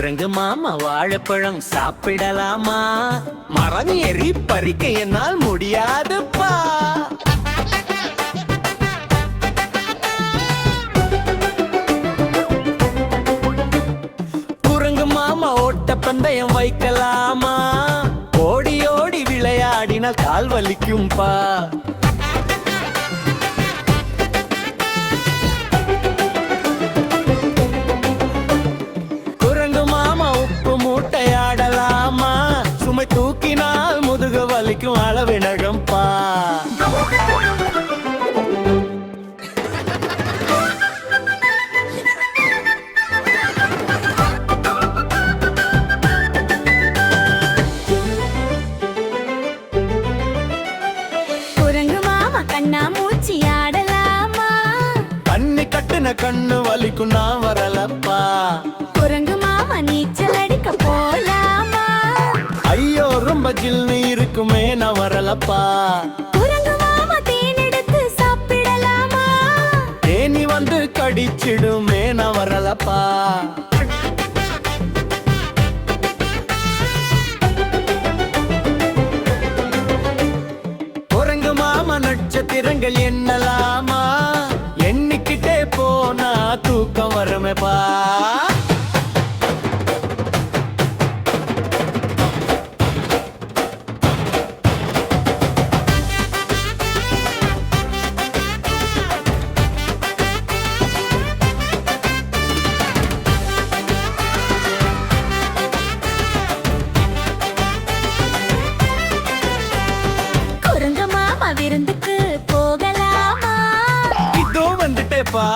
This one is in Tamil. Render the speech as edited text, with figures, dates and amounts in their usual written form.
குரங்கு மாமா வாழைப்பழம் சாப்பிடலாமா? மரம் ஏறி பறிக்க என்னால் முடியாதுப்பா. குரங்கு மாமா ஓட்ட பந்தயம் வைக்கலாமா? ஓடி ஓடி விளையாடினால் கால் வலிக்கும்பா. மூட்டையாடலாமா? சுமை தூக்கினால் முதுகு வலிக்கும் அளவினகம்பா. குரங்கு மாமா கண்ணா மூச்சி ஆடலாமா? கண்ணி கட்டுன கண்ணு வலிக்கும் நான் வரலப்பா. குரங்கு மாமா நீச்சல் அடிக்க போலாமா? ஐயோ ரொம்ப ஜில்னு இருக்குமே நான் வரலப்பா. குரங்கு மாமா தேன் எடுத்து சாப்பிடலாமா? தேனி வந்து கடிச்சிடுமே நான் வரலப்பா. குரங்கு மாமா நட்சத்திரங்கள் எண்ணலாமா? எண்ணிக்கிட்டே போனா தூக்கம் வருமேப்பா. குரங்கு மாமா விருந்துக்கு போகலாமா? இதோ வந்துட்டேப்பா.